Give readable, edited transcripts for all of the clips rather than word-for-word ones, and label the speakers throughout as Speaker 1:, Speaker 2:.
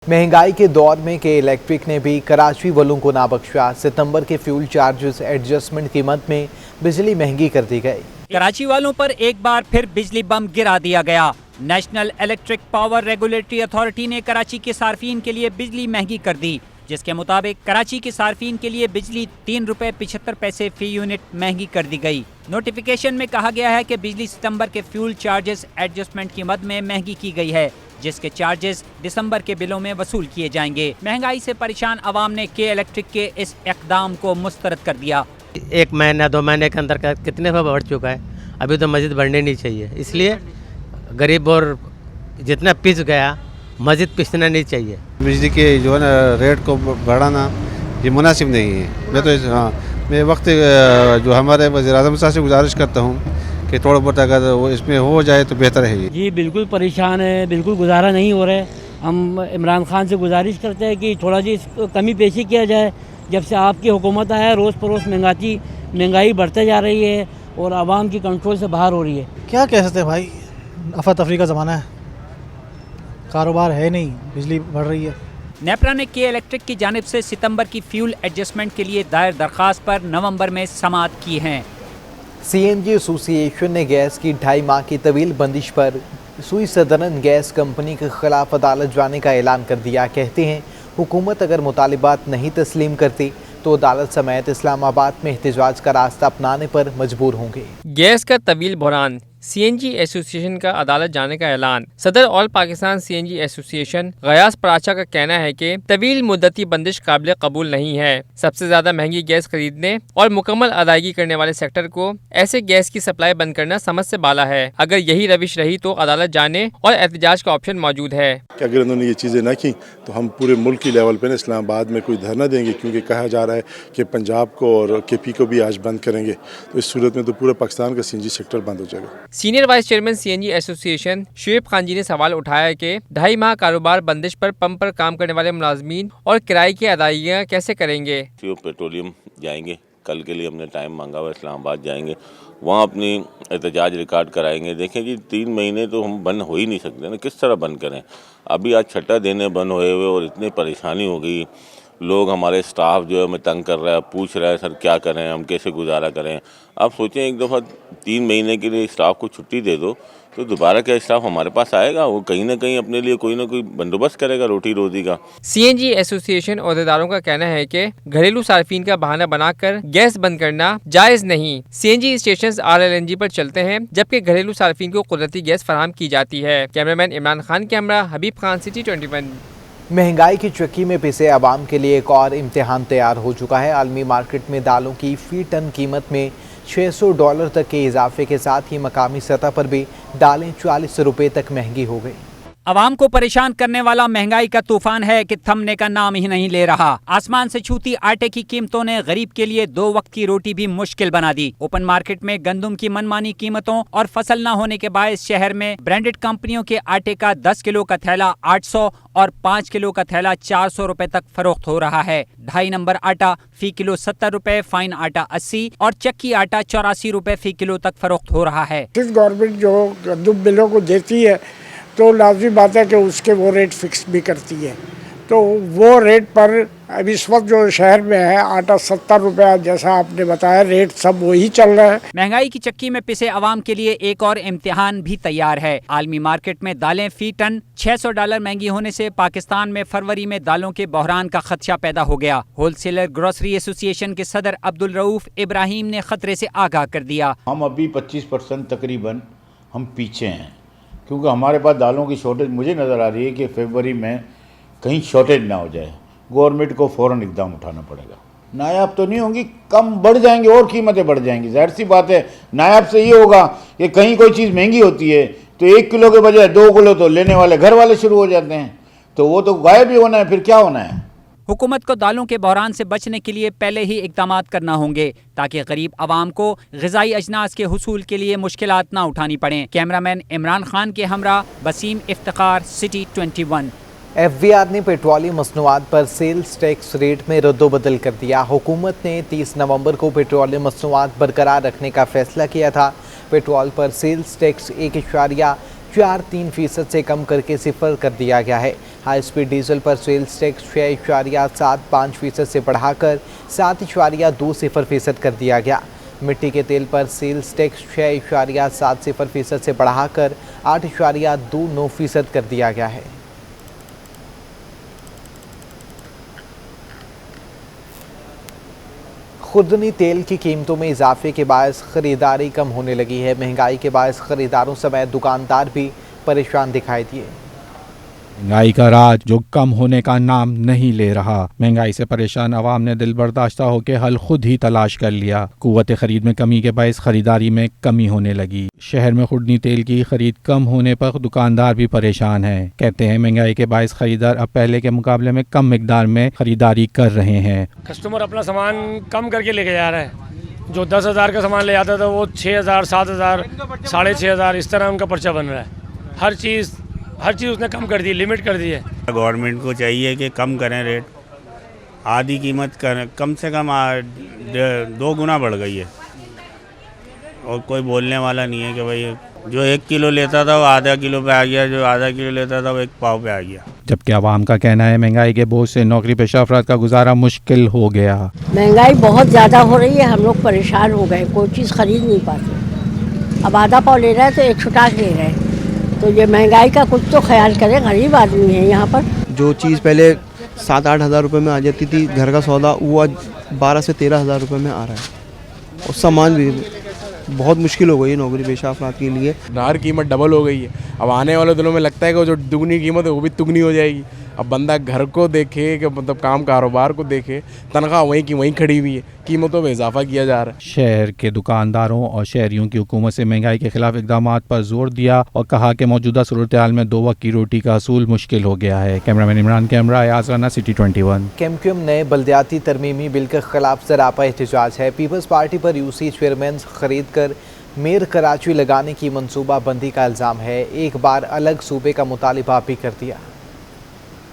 Speaker 1: महंगाई के दौर में के इलेक्ट्रिक ने भी कराची वालों को ना बख्शा। सितंबर के फ्यूल चार्जेस एडजस्टमेंट कीमत में बिजली महंगी कर दी गई।
Speaker 2: कराची वालों पर एक बार फिर बिजली बम गिरा दिया गया। National electric power regulatory authority ने कराची के सार्फिन के लिए बिजली महंगी कर दी, जिसके मुताबिक कराची के सार्फिन के लिए बिजली ₹3.75 फी यूनिट महंगी कर दी गई। नोटिफिकेशन में कहा गया है कि बिजली सितंबर के फ्यूल चार्जेस एडजस्टमेंट की मद में महंगी की गई है, जिसके चार्जेस दिसंबर के बिलों में वसूल किए जाएंगे। महंगाई से परेशान अवाम ने के इलेक्ट्रिक के इस इक़दाम को मुस्तरद कर दिया।
Speaker 3: 1 महीना 2 महीने के अंदर का कितने पर बढ़ चुका है, अभी तो मस्जिद बढ़ने नहीं चाहिए। इसलिए गरीब और जितना पिस गया मस्जिद पिसना नहीं चाहिए।
Speaker 4: बिजली के जो है ना रेट को बढ़ाना ये मुनासिब नहीं है। मैं वक्त जो हमारे वज़ीर-ए-आज़म साहब से गुजारिश करता हूँ कि थोड़ा बहुत अगर वो इसमें हो जाए तो बेहतर है।
Speaker 5: जी बिल्कुल परेशान है, बिल्कुल गुजारा नहीं हो रहा है। हम इमरान खान से गुजारिश करते हैं कि थोड़ा जी कमी पेशी किया जाए। जब से आपकी हुकूमत आया रोज़ परोस महंगाई बढ़ते जा रही है और आवाम की कंट्रोल से बाहर हो रही है।
Speaker 6: क्या कह सकते हैं भाई, अफरा तफरी का ज़माना है, कारोबार है नहीं, बिजली बढ़ रही है।
Speaker 2: नेपरा ने के इलेक्ट्रिक की जानिब से सितंबर की फ्यूल एडजस्टमेंट के लिए दायर दरख्वास्त पर नवंबर में समाअत की हैं।
Speaker 1: सीएनजी एसोसिएशन ने गैस की 2.5 माह की तवील बंदिश पर सुई सदरन गैस कंपनी के खिलाफ अदालत जाने का ऐलान कर दिया। कहते हैं हुकूमत अगर मुतालिबात नहीं तस्लीम करती तो अदालत समेत इस्लामाबाद में एहतजाज का रास्ता अपनाने पर मजबूर होंगे।
Speaker 7: गैस का तवील बहरान, सीएनजी एसोसिएशन का अदालत जाने का ऐलान। सदर all Pakistan CNG association Ghayas Paracha का कहना है कि तवील मुद्दती बंदिश काबिल कबूल नहीं है। सबसे ज्यादा महंगी गैस खरीदने और मुकम्मल अदायगी करने वाले सेक्टर को ऐसे गैस की सप्लाई बंद करना समझ से बाला है। अगर यही रविश रही तो अदालत जाने और एहतजाज का ऑप्शन मौजूद है।
Speaker 8: कि अगर उन्होंने ये चीज़ें ना की तो हम पूरे मुल्क की लेवल पे ना इस्लामाबाद में कोई धरना देंगे, क्योंकि कहा जा रहा है कि पंजाब को और केपी को भी आज बंद करेंगे। तो इस सूरत में तो पूरा पाकिस्तान का सीएनजी सेक्टर बंद हो जाएगा।
Speaker 7: Senior vice chairman CNG association Shoaib Khan ji ने सवाल उठाया है कि 2.5 माह कारोबार बंदिश पर पंप पर काम करने वाले मुलाजमीन और किराए की अदायगियाँ कैसे करेंगे।
Speaker 9: पेट्रोलियम जाएंगे, कल के लिए हमने टाइम मांगा हुआ, इस्लामाबाद जाएंगे, वहाँ अपनी एहतजाज रिकॉर्ड कराएंगे। देखें जी 3 महीने तो हम बंद हो ही नहीं सकते ना, किस तरह बंद करें। अभी आज छठा दिन है बंद हुए हुए और इतनी परेशानी हो गई। लोग हमारे स्टाफ जो है हमें तंग कर रहा है, पूछ रहा है सर क्या करें, हम कैसे गुजारा करें। आप सोचें एक दफ़ा 3 महीने के लिए स्टाफ को छुट्टी दे दो तो दोबारा क्या स्टाफ हमारे पास आएगा? वो कहीं ना कहीं अपने लिए कोई ना कोई बंदोबस्त करेगा रोटी रोजी का।
Speaker 7: सीएनजी एसोसिएशन अहदेदारों का कहना है कि घरेलू सार्फिन का बहाना बनाकर गैस बंद करना जायज नहीं। सीएनजी स्टेशन RLNG पर चलते हैं, जबकि घरेलू सार्फिन को कुदरती गैस फराहम की जाती है। कैमरामैन इमरान खान के हमरा हबीब खान, सिटी 21।
Speaker 1: महंगाई की चक्की में पिसे आवाम के लिए एक और इम्तिहान तैयार हो चुका है। आलमी मार्केट में दालों की फी टन कीमत में $600 तक के इजाफे के साथ ही मकामी सतह पर भी दालें ₹40 तक महंगी हो गई।
Speaker 2: अवाम को परेशान करने वाला महंगाई का तूफान है कि थमने का नाम ही नहीं ले रहा। आसमान से छूती आटे की कीमतों ने गरीब के लिए 2 वक्त की रोटी भी मुश्किल बना दी। ओपन मार्केट में गंदम की मनमानी कीमतों और फसल न होने के बायस शहर में ब्रांडेड कंपनियों के आटे का 10 किलो का थैला 800 और 5 किलो का थैला ₹400 तक फरोख्त हो रहा है। 2.5 नंबर आटा फी किलो ₹70, फाइन आटा 80 और चक्की आटा ₹84 फी किलो तक फरोख्त हो रहा है।
Speaker 10: गवर्नमेंट जो गंदम बिलों को देती है तो लाजमी बात है कि उसके वो रेट फिक्स भी करती है। तो वो रेट पर अभी इस वक्त जो शहर में है आटा ₹70, जैसा आपने बताया रेट सब वही चल रहा है।
Speaker 2: महंगाई की चक्की में पिसे अवाम के लिए एक और इम्तिहान भी तैयार है। आलमी मार्केट में दालें फी टन $600 महंगी होने से पाकिस्तान में फरवरी में दालों के बहरान का खदशा पैदा हो गया। होलसेलर ग्रोसरी एसोसिएशन के सदर अब्दुल रऊफ इब्राहिम ने खतरे से आगाह कर दिया।
Speaker 11: हम अभी 25% तकरीबन हम पीछे हैं, क्योंकि हमारे पास दालों की शॉर्टेज मुझे नज़र आ रही है कि फरवरी में कहीं शॉर्टेज ना हो जाए। गवर्नमेंट को फ़ौरन इक़दाम उठाना पड़ेगा। नायाब तो नहीं होंगी, कम बढ़ जाएंगे और कीमतें बढ़ जाएंगी। जाहिर सी बात है, नायाब से ये होगा कि कहीं कोई चीज़ महंगी होती है तो 1 किलो के बजाय 2 किलो तो लेने वाले घर वाले शुरू हो जाते हैं, तो वो तो गायब ही होना है, फिर क्या होना है।
Speaker 2: हुकूमत को दालों के बहरान से बचने के लिए पहले ही इक़दामात करना होंगे ताकि गरीब आवाम को ग़िज़ाई अजनास के हुसूल के लिए मुश्किलात ना उठानी पड़ें। कैमरामैन इमरान खान के हमरा वसीम इफ्तिखार, सिटी 21।
Speaker 1: FVR ने पेट्रोलियम मसनूआत पर सेल्स टैक्स रेट में रद्दोबदल कर दिया। हुकूमत ने 30 नवंबर को पेट्रोलियम मसनूआत बरकरार रखने का फैसला किया था। पेट्रोल पर सेल्स टैक्स 1.43% से कम करके 0 कर दिया गया है। हाई स्पीड डीजल पर सेल्स टैक्स 6.75% से बढ़ाकर 7.20% कर दिया गया। मिट्टी के तेल पर सेल्स टैक्स 6.70% से बढ़ाकर 8.29% कर दिया गया है। खुर्दनी तेल की कीमतों में इजाफे के बायस खरीदारी कम होने लगी है। महंगाई के बायस खरीदारों समेत दुकानदार भी परेशान दिखाई दिए।
Speaker 12: महंगाई का राज जो कम होने का नाम नहीं ले रहा। महंगाई से परेशान आवाम ने दिल बर्दाश्ता होकर हल खुद ही तलाश कर लिया। कुव्वत खरीद में कमी के बायस खरीदारी में कमी होने लगी। शहर में खुर्दनी तेल की खरीद कम होने पर दुकानदार भी परेशान हैं। कहते हैं महंगाई के बायस खरीदार अब पहले के मुकाबले में कम मिकदार में खरीदारी कर रहे हैं।
Speaker 13: कस्टमर अपना सामान कम करके लेके जा रहा है। जो 10,000 का सामान ले आता था वो 6,000, 7,000, 6,500 इस तरह उनका पर्चा बन रहा है। हर चीज़ उसने कम कर दी, लिमिट कर दी है।
Speaker 14: गवर्नमेंट को चाहिए कि कम करें रेट, आधी कीमत करें, कम से कम 2 गुना बढ़ गई है और कोई बोलने वाला नहीं है कि भाई जो 1 किलो लेता था वो आधा किलो पे आ गया, जो आधा किलो लेता था वो 1 पाव पे आ गया।
Speaker 12: जबकि आवाम का कहना है महंगाई के बोझ से नौकरी पेशा अफराद का गुजारा मुश्किल हो गया।
Speaker 15: महंगाई बहुत ज़्यादा हो रही है, हम लोग परेशान हो गए, कोई चीज़ खरीद नहीं पाते। अब आधा पाव ले रहे हैं तो 1 छुटाक ले रहे हैं। तो ये महंगाई का कुछ तो ख्याल करें, गरीब आदमी है यहाँ पर।
Speaker 16: जो चीज़ पहले 7-8 हज़ार रुपये में आ जाती थी घर का सौदा, वो आज 12 से 13 हज़ार रुपये में आ रहा है। और सामान भी बहुत मुश्किल हो गई है नौकरी पेशा अफराद के लिए।
Speaker 17: हर कीमत डबल हो गई है। अब आने वाले दिनों में लगता है कि जो दुगनी कीमत है वो भी तुगनी हो जाएगी। अब बंदा घर को देखे कि मतलब काम कारोबार को देखे, तनख्वाह वहीं की वहीं खड़ी हुई है, कीमतों में इजाफा किया जा रहा है।
Speaker 12: शहर के दुकानदारों और शहरियों की हुकूमत से महंगाई के खिलाफ इकदाम पर जोर दिया और कहा कि मौजूदा सूरत हाल में 2 वक्त की रोटी का असूल मुश्किल हो गया है। कैमरामैन इमरान कैमरा आज़ाना सिटी 21।
Speaker 1: केमक्यूम नए बल्दियाती तरमीमी बिल के खिलाफ सरापा एहतजाज है। पीपल्स पार्टी पर यूसी चेयरमैन खरीद कर मेयर कराची लगाने की मनसूबाबंदी का इल्ज़ाम है। एक बार अलग सूबे का मुतालिबा भी कर दिया।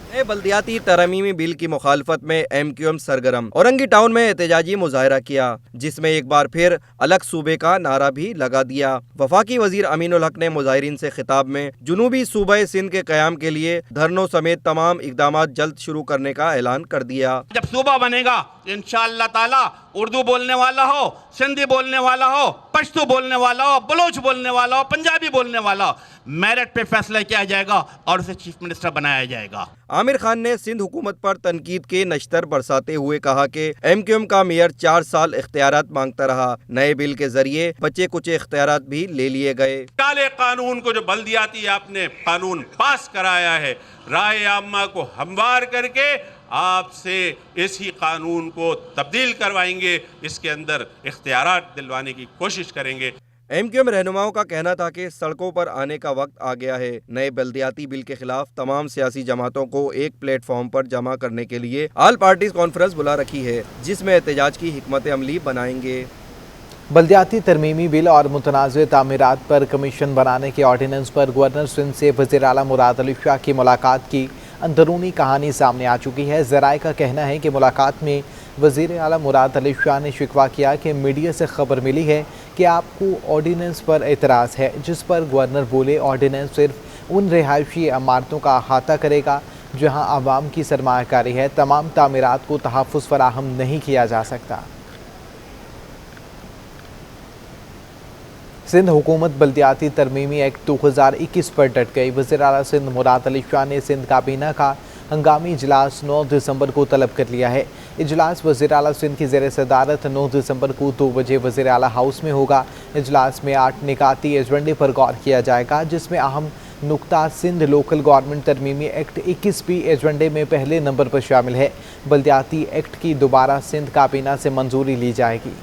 Speaker 18: नए बल्दियाती तरमीमी बिल की मुखालफत में MQM सरगर्म औरंगी टाउन में एहतजाजी मुजाहरा किया, जिसमें एक बार फिर अलग सूबे का नारा भी लगा दिया। वफाकी वजीर अमीनुल हक ने मुजाहिरीन से खिताब में जुनूबी सूबे सिंध के क़याम के लिए धरनों समेत तमाम इकदाम जल्द शुरू करने का ऐलान कर दिया।
Speaker 19: जब सूबा बनेगा इंशाअल्लाह ताला उर्दू बोलने वाला हो, सिंधी बोलने वाला हो, पश्तो बोलने वाला हो, बलोच बोलने वाला हो, पंजाबी बोलने वाला हो, मेरिट पे फैसला किया जाएगा और उसे चीफ मिनिस्टर बनाया जाएगा।
Speaker 18: आमिर खान ने सिंध हुकूमत पर तनकीद के नश्तर बरसाते हुए कहा कि MQM का मेयर 4 साल इख्तियारात मांगता रहा। नए बिल के जरिए बचे कुछ इख्तियारात भी ले लिए गए।
Speaker 19: काले कानून को जो बल्दियाती आपने कानून पास कराया है, राय आम्मा को हमवार करके आपसे इसी कानून को तब्दील करवाएंगे, इसके अंदर इख्तियारात दिलवाने की कोशिश करेंगे।
Speaker 18: MQM रहनुमाओं का कहना था कि सड़कों पर आने का वक्त आ गया है। नए बल्दियाती बिल के खिलाफ तमाम सियासी जमातों को एक प्लेटफॉर्म पर जमा करने के लिए ऑल पार्टीज कॉन्फ्रेंस बुला रखी है, जिसमें एहतजाज की हिकमत अमली बनाएंगे।
Speaker 1: बल्दियाती तरमीमी बिल और मुतनाज़ तामीरात पर कमीशन बनाने के ऑर्डिनेंस पर गवर्नर सिंध से वज़ीर आला मुराद अली शाह की मुलाकात की अंदरूनी कहानी सामने आ चुकी है। ज़राए का कहना है कि मुलाकात में वज़ीर आला मुराद अली शाह ने शिकवा किया कि मीडिया से खबर मिली है कि आपको ऑर्डिनेंस पर एतराज़ है, जिस पर गवर्नर बोले ऑर्डिनेंस सिर्फ उन रिहायशी इमारतों का अहाता करेगा जहां आवाम की सरमायाकारी है। तमाम तामीरात को तहफ़्फ़ुज़ फराहम नहीं किया जा सकता। सिंध हुकूमत बल्दियाती तरमीमी एक्ट 2021 पर डट गई। वज़ीर आला सिंध मुराद अली शाह ने सिंध काबीना का हंगामी इजलास 9 दिसंबर को तलब कर लिया है। इजलास वज़ीर आला सिंध की ज़ेर सदारत 9 दिसंबर को 2 बजे वज़ीर आला हाउस में होगा। इजलास में 8 निकाती एजेंडे पर गौर किया जाएगा, जिसमें अहम नुकता सिंध लोकल गवर्नमेंट तरमीमी एक्ट 21 भी एजेंडे में पहले नंबर पर शामिल है। बल्दियाती एक्ट की दोबारा सिंध काबीना से मंजूरी ली जाएगी।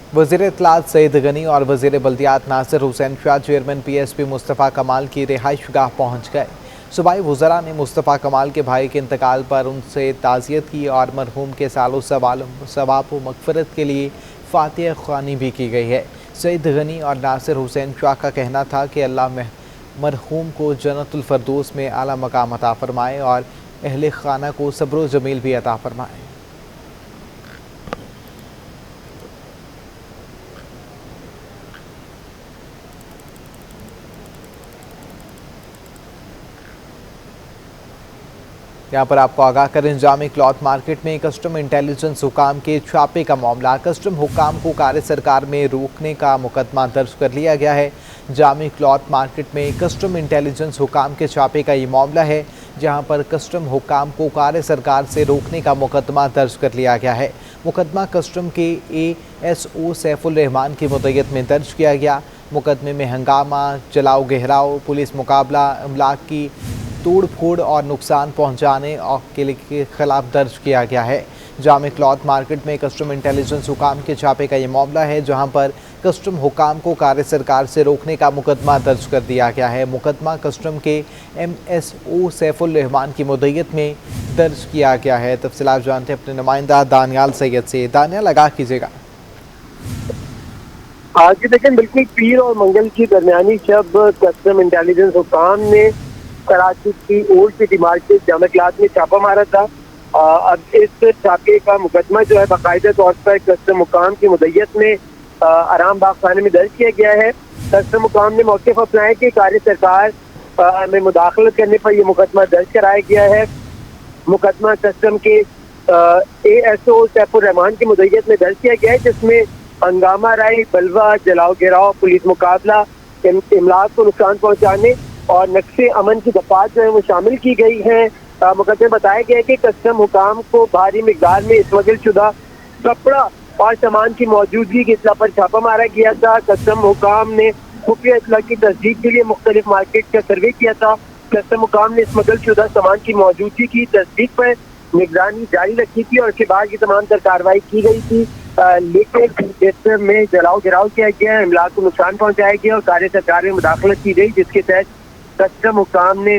Speaker 1: वज़ीर इत्तलात सईद गनी और वज़ीर बल्दियात नासिर हुसैन शाह चेयरमैन PSP मुस्तफ़ा कमाल की रिहाइशगाह पहुँच गए। सूबाई वज़रा ने मुस्तफ़ा कमाल के भाई के इंतकाल पर उनसे ताज़ियत की और मरहूम के सालों सवाब व मग़फ़िरत के लिए फ़ातिहा ख़्वानी भी की गई है। सईद गनी और नासिर हुसैन शाह का कहना था कि अल्लाह मरहूम को जन्नतुल फ़िरदौस में आला मकाम अता फ़रमाए और अहले खाना को सब्र व जमील भी अता फ़रमाए। यहाँ पर आपको आगाह करें, जामे क्लॉथ मार्केट में कस्टम इंटेलिजेंस हुकाम के छापे का मामला। कस्टम हुकाम को कार्य सरकार में रोकने का मुकदमा दर्ज कर लिया गया है। जामे क्लॉथ मार्केट में कस्टम इंटेलिजेंस हुकाम के छापे का ये मामला है, जहां पर कस्टम हुकाम को कार्य सरकार से रोकने का मुकदमा दर्ज कर लिया गया है। मुकदमा कस्टम के ASO सैफुल रहमान की मुद्दत में दर्ज किया गया। मुकदमे में हंगामा, जलाओ गहराओ, पुलिस मुकाबला, अमलाक की तोड़ फोड़ और नुकसान पहुंचाने के खिलाफ दर्ज किया गया है। जामे क्लॉथ मार्केट में कस्टम इंटेलिजेंस हुकाम के छापे का ये मामला है, जहां पर कस्टम हुकाम को कार्य सरकार से रोकने का मुकदमा दर्ज कर दिया गया है। मुकदमा कस्टम के MSO सैफुल रहमान की मुद्दत में दर्ज किया गया है। तफसीलात जानते हैं अपने नुमाइंदा दानियाल सैयद से। दानियाल, आगाह कीजिएगा।
Speaker 20: आज के देखें, बिल्कुल पीर और मंगल की दरमियानी शब कस्टम इंटेलिजेंस हुकाम ने कराची की ओल्ड सिटी मार्केट जामे क्लॉथ में छापा मारा था। अब इस छापे का मुकदमा जो है बाकायदा तौर पर कस्टम हुकाम की मुद्दत में आराम बाग थाने में दर्ज किया गया है। कस्टम हुकाम ने मौक़िफ़ अपनाया कि कार्य सरकार में मुदाखलत करने पर यह मुकदमा दर्ज कराया गया है। मुकदमा कस्टम के ASO सैफुल रहमान की मुद्दत में दर्ज किया गया है, जिसमें हंगामा राय, बलवा, जलाओ गिराओ, पुलिस मुकाबला, इमलाक को नुकसान पहुँचाने और नक्शे अमन की दफात जो है वो शामिल की गई हैं। मुकदमे बताया गया है कि कस्टम हुकाम को भारी मिकदार में स्मगल शुदा कपड़ा और सामान की मौजूदगी की इत्तला पर छापा मारा गया था। कस्टम हुकाम ने खुफिया इत्तला की तस्दीक के लिए मुख्तलिफ मार्केट का सर्वे किया था। कस्टम हुकाम ने स्मगल शुदा सामान की मौजूदगी की तस्दीक पर निगरानी जारी रखी थी और उसके बाद ये तमाम तर कार्रवाई की गई थी। लेकिन इसमें जलाओ गिराव किया गया, इमलाक को नुकसान पहुँचाया गया और कार्य सरकार में मुदाखलत की गई, जिसके तहत कस्टम हुकाम ने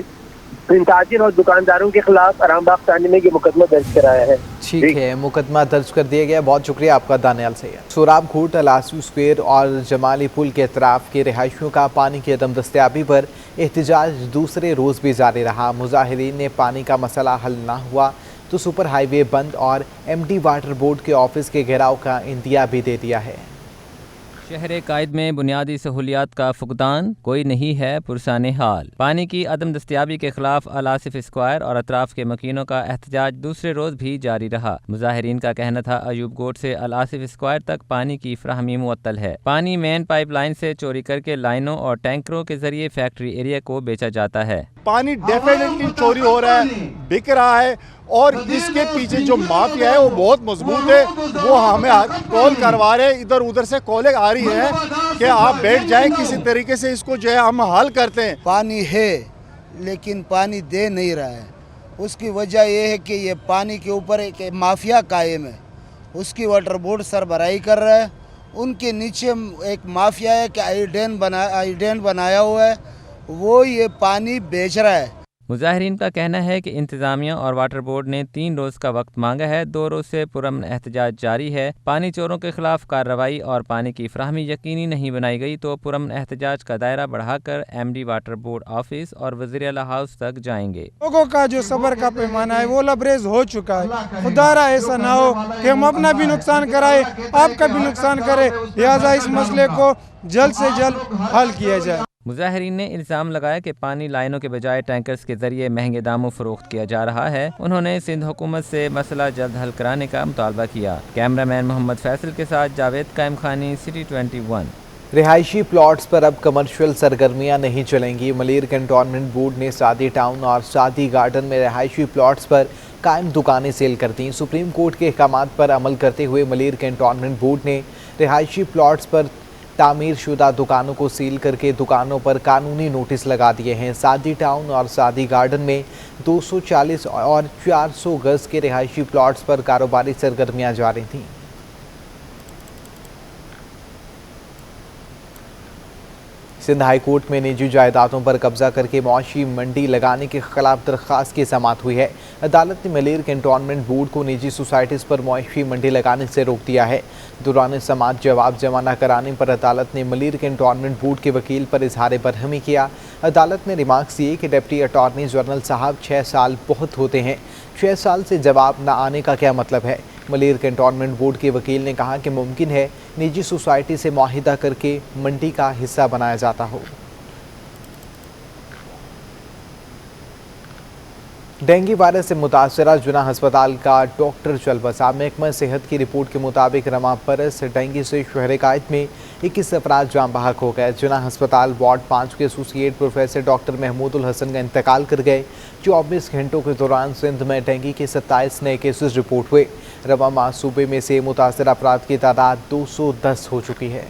Speaker 20: इन ताजिर और दुकानदारों के खिलाफ आरामबाग थाने में ये मुकदमा दर्ज कराया है।
Speaker 1: ठीक है, मुकदमा दर्ज कर दिया गया। बहुत शुक्रिया आपका दानियाल सैयद। सोराब घूट, अलासी स्क्वायर और जमाली पुल के अतराफ के रिहायशियों का पानी की अदम दस्तयाबी पर एहतजाज दूसरे रोज़ भी जारी रहा। मुजाहिरीन ने पानी का मसला हल न हुआ तो सुपर हाईवे बंद और MD वाटर बोर्ड के ऑफिस के घेराव का इंदिया भी दे दिया है।
Speaker 21: शहर कायद में बुनियादी सहूलियात का फुकदान, कोई नहीं है पुरसाने हाल। पानी की अदम दस्तयाबी के खिलाफ अलासिफ स्क्वायर और अतराफ के मकीनों का एहतजाज दूसरे रोज भी जारी रहा। मुजाहिरीन का कहना था अयूब गोट से अलासिफ स्क्वायर तक पानी की फ्राहमी मुअत्तल है। पानी मेन पाइपलाइन से चोरी करके लाइनों और टैंकरों के जरिए फैक्ट्री एरिया को बेचा जाता है।
Speaker 22: पानी डेफिनेटली चोरी हो रहा है, बिक रहा है और इसके पीछे जो माफिया है वो बहुत मजबूत है। वो हमें कॉल करवा रहे, इधर उधर से कॉलें आ रही है कि आप बैठ जाएं, किसी तरीके से इसको जो है हम हल करते हैं।
Speaker 23: पानी है लेकिन पानी दे नहीं रहा है। उसकी वजह यह है कि ये पानी के ऊपर एक माफिया कायम है, उसकी वाटर बोर्ड सरबराही कर रहा है। उनके नीचे एक माफिया है कि आइडेन बनाया हुआ है, वो ये पानी बेच रहा है।
Speaker 21: मुजाहिरीन का कहना है कि इंतजामिया और वाटर बोर्ड ने 3 रोज का वक्त मांगा है। 2 रोज से पुरअमन एहतजाज जारी है। पानी चोरों के खिलाफ कार्रवाई और पानी की फ्राहमी यकीनी नहीं बनाई गई तो पुरअमन एहतजाज का दायरा बढ़ाकर MD वाटर बोर्ड ऑफिस और वज़ीर आला हाउस तक जाएंगे।
Speaker 24: लोगों का जो सब्र का पैमाना है वो लबरेज हो चुका है। खुदारा ऐसा ना हो कि हम अपना भी नुकसान कराए, आपका भी नुकसान करे। लिहाजा इस मसले को जल्द से जल्द हल किया जाए।
Speaker 21: मुजाहिरीन ने इल्ज़ाम लगाया कि पानी लाइनों के बजाय टैंकर्स के जरिए महंगे दामों फरोख्त किया जा रहा है। उन्होंने सिंध हुकूमत से मसला जल्द हल कराने का मुतालबा किया। कैमरामैन मोहम्मद फैसल के साथ जावेद कायम खानी, सिटी 21।
Speaker 1: रिहायशी प्लॉट्स पर अब कमर्शियल सरगर्मियां नहीं चलेंगी। मलिर कैंटोनमेंट बोर्ड ने सादी टाउन और सादी गार्डन में रिहायशी प्लॉट्स पर कायम दुकानें सेल कर दी। सुप्रीम कोर्ट के अहकामात पर अमल करते हुए मलिर कैंटोनमेंट बोर्ड ने रिहायशी प्लॉट्स पर तामीर शुदा दुकानों को सील करके दुकानों पर कानूनी नोटिस लगा दिए हैं। सादी टाउन और सादी गार्डन में 240 और 400 गज के रिहायशी प्लॉट्स पर कारोबारी सरगर्मियां जारी थीं। सिंध हाई कोर्ट में निजी जायदादों पर कब्जा करके मुआशी मंडी लगाने के खिलाफ दरख्वास्त की समाअत हुई है। अदालत ने मलिर कैंटोनमेंट बोर्ड को निजी सोसाइटीज़ पर मुआशी मंडी लगाने से रोक दिया है। दौरान समाअत जवाब जमा न कराने पर अदालत ने मलिर कैंटोनमेंट बोर्ड के वकील पर इजहार बरहमी किया। अदालत ने रिमार्क्स दिए कि डिप्टी अटॉर्नी जनरल साहब 6 साल बहुत होते हैं, 6 साल से जवाब न आने का क्या मतलब है। मलिर कैंटोनमेंट बोर्ड के वकील ने कहा कि मुमकिन है निजी सोसाइटी से मुआहिदा करके मंडी का हिस्सा बनाया जाता हो। डेंगू वायरस से मुतासरा जुना अस्पताल का डॉक्टर चल बसा। महकमा सेहत की रिपोर्ट के मुताबिक रमा बरस डेंगू से शहर कायद में 21 अफराद जाम बहक हो गए। जुना अस्पताल वार्ड 5 के associate professor doctor Mahmudul Hasan का इंतकाल कर गए। 24 घंटों के दौरान सिंध में डेंगू के 27 नए केसेस रिपोर्ट हुए। रवा सूबे में से मुतासर अफराद की तादाद 210 हो चुकी है।